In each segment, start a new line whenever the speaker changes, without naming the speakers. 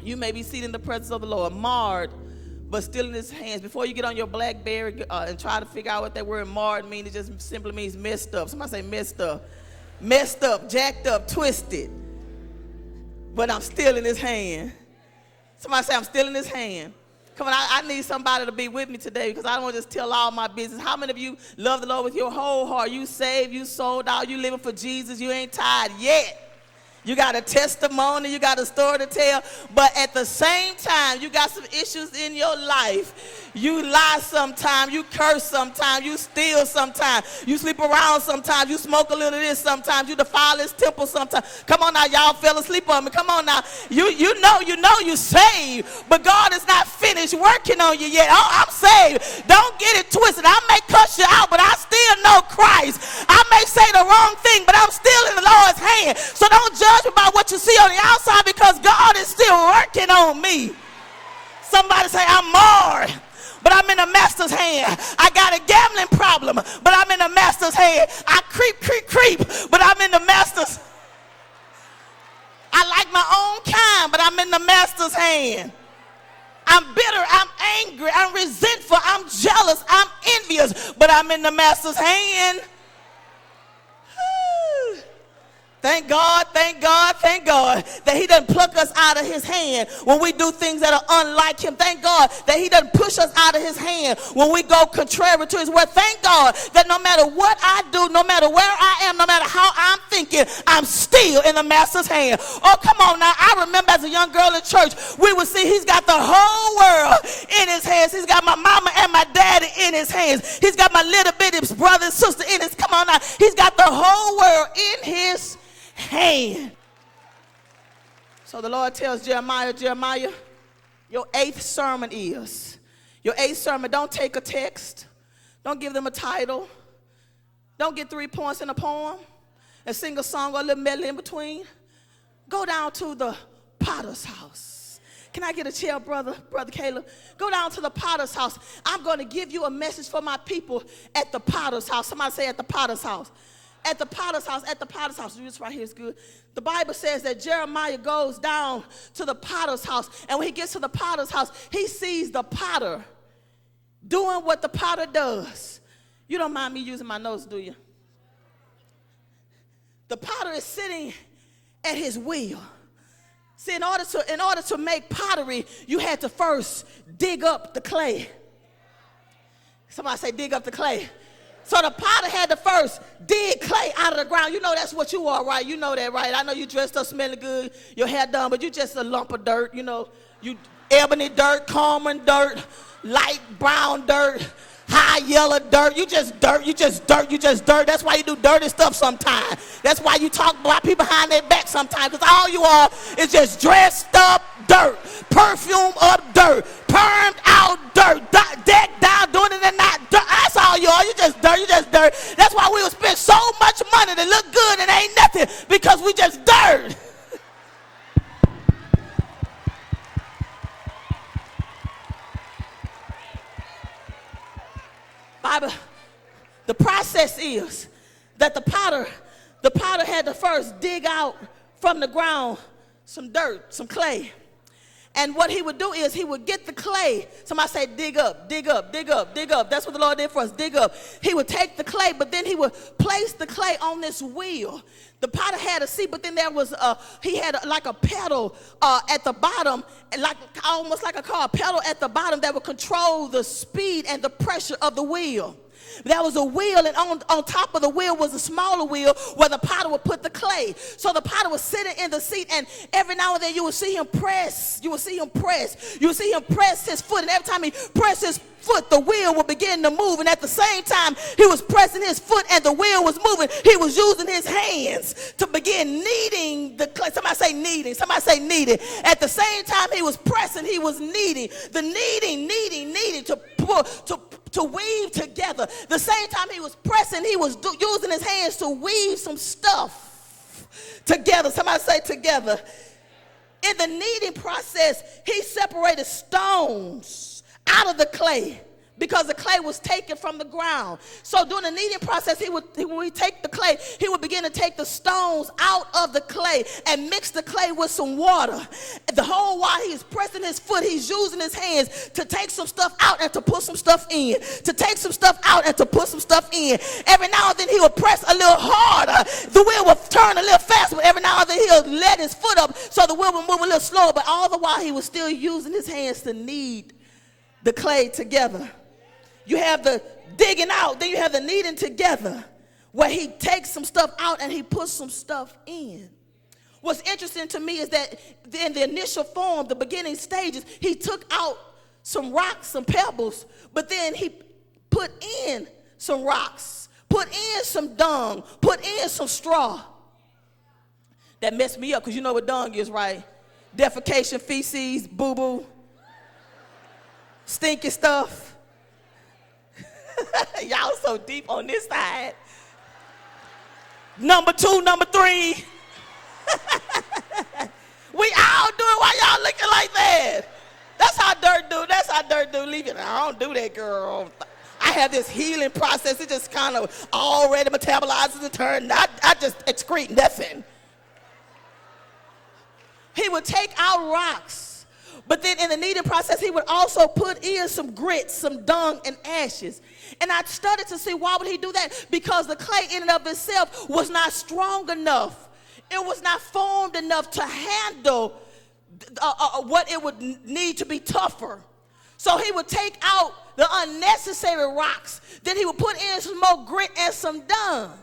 You may be seated in the presence of the Lord, marred, but still in his hands. Before you get on your BlackBerry and try to figure out what that word marred means, it just simply means messed up. Somebody say messed up. Messed up, jacked up, twisted. But I'm still in his hand. Somebody say I'm still in his hand. Come on, I need somebody to be with me today because I don't want to just tell all my business. How many of you love the Lord with your whole heart? You saved, you sold out, you living for Jesus, you ain't tired yet. You got a testimony, you got a story to tell, but at the same time, you got some issues in your life. You lie sometimes, you curse sometimes, you steal sometimes, you sleep around sometimes, you smoke a little of this sometimes, you defile this temple sometimes. Come on now, y'all fell asleep on me. Come on now. You know you saved, but God is not finished working on you yet. Oh, I'm saved. Don't get it twisted. I may cuss you out, but I still know Christ. I may say the wrong thing, but I'm still in the Lord's hand. So don't judge about what you see on the outside because God is still working on me. Somebody say, I'm marred, but I'm in the master's hand. I got a gambling problem, but I'm in the master's hand. I creep, but I'm in the master's. I like my own kind, but I'm in the master's hand. I'm bitter, I'm angry, I'm resentful, I'm jealous, I'm envious, but I'm in the master's hand. Thank God that he doesn't pluck us out of his hand when we do things that are unlike him. Thank God that he doesn't push us out of his hand when we go contrary to his word. Thank God that no matter what I do, no matter where I am, no matter how I'm thinking, I'm still in the master's hand. Oh, come on now. I remember as a young girl in church, we would see he's got the whole world in his hands. He's got my mama and my daddy in his hands. He's got my little bitty brother and sister in his, come on now. He's got the whole world in his hand. So the Lord tells Jeremiah, your eighth sermon, don't take a text, don't give them a title, don't get 3 points in a poem and sing a song or a little medley in between. Go down to the potter's house. Can I get a chair, brother Caleb? Go down to the potter's house. I'm going to give you a message for my people at the potter's house. Somebody say at the potter's house. At the potter's house. This right here is good. The Bible says that Jeremiah goes down to the potter's house. And when he gets to the potter's house, he sees the potter doing what the potter does. You don't mind me using my nose, do you? The potter is sitting at his wheel. See, in order to make pottery, you had to first dig up the clay. Somebody say dig up the clay. So the potter had to first dig clay out of the ground. You know that's what you are, right? You know that, right? I know you dressed up smelling good, your hair done, but you just a lump of dirt, you know. You ebony dirt, common dirt, light brown dirt, high yellow dirt. You just dirt. That's why you do dirty stuff sometimes. That's why you talk about people behind their back sometimes, because all you are is just dressed up dirt, perfume up dirt, permed out dirt, decked down, doing it and not dirt. That's all you are. You just dirt. That's why we will spend so much money to look good and ain't nothing, because we just dirt. Bible, the process is that the potter had to first dig out from the ground some dirt, some clay. And what he would do is he would get the clay. Somebody say dig up. That's what the Lord did for us, dig up. He would take the clay, but then he would place the clay on this wheel. The potter had a seat, but then there was he had like a pedal at the bottom, like almost like a car, a pedal at the bottom that would control the speed and the pressure of the wheel. There was a wheel, and on top of the wheel was a smaller wheel where the potter would put the clay. So the potter was sitting in the seat, and every now and then you would see him press. You would see him press his foot, and every time he pressed his foot, the wheel would begin to move. And at the same time he was pressing his foot and the wheel was moving, he was using his hands to begin kneading the clay. Somebody say kneading. Somebody say kneading. At the same time he was pressing, he was kneading. The kneading to weave together. The same time he was pressing, he was using his hands to weave some stuff together. Somebody say together. In the kneading process, he separated stones out of the clay because the clay was taken from the ground. So during the kneading process, when we take the clay, he would begin to take the stones out of the clay and mix the clay with some water. The whole while he's pressing his foot, he's using his hands to take some stuff out and to put some stuff in, to take some stuff out and to put some stuff in. Every now and then he would press a little harder. The wheel would turn a little faster, but every now and then he'll let his foot up so the wheel would move a little slower. But all the while he was still using his hands to knead the clay together. You have the digging out, then you have the kneading together, where he takes some stuff out and he puts some stuff in. What's interesting to me is that in the initial form, the beginning stages, he took out some rocks, some pebbles, but then he put in some rocks, put in some dung, put in some straw. That messed me up, because you know what dung is, right? Defecation, feces, boo-boo, stinky stuff. Y'all so deep on this side. Number 2, number 3. We all do it. Why y'all looking like that? That's how dirt do. That's how dirt do. Leave it. I don't do that, girl. I have this healing process. It just kind of already metabolizes and turns. I just excrete nothing. He would take out rocks, but then in the kneading process, he would also put in some grits, some dung, and ashes. And I studied to see why would he do that? Because the clay in and of itself was not strong enough. It was not formed enough to handle what it would need to be tougher. So he would take out the unnecessary rocks. Then he would put in some more grit and some dung.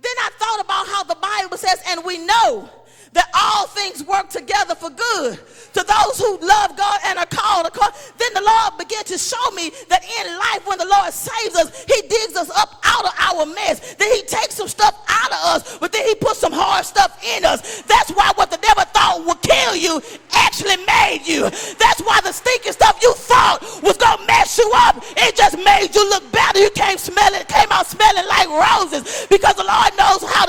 Then I thought about how the Bible says, and we know that all things work together for good to those who love God and are called. Then the Lord began to show me that in life, when the Lord saves us, he digs us up out of our mess. Then he takes some stuff out of us, but then he puts some hard stuff in us. That's why what the devil thought would kill you actually made you. That's why the stinking stuff you thought was going to mess you up, it just made you look better. You came out smelling like roses, because the Lord knows how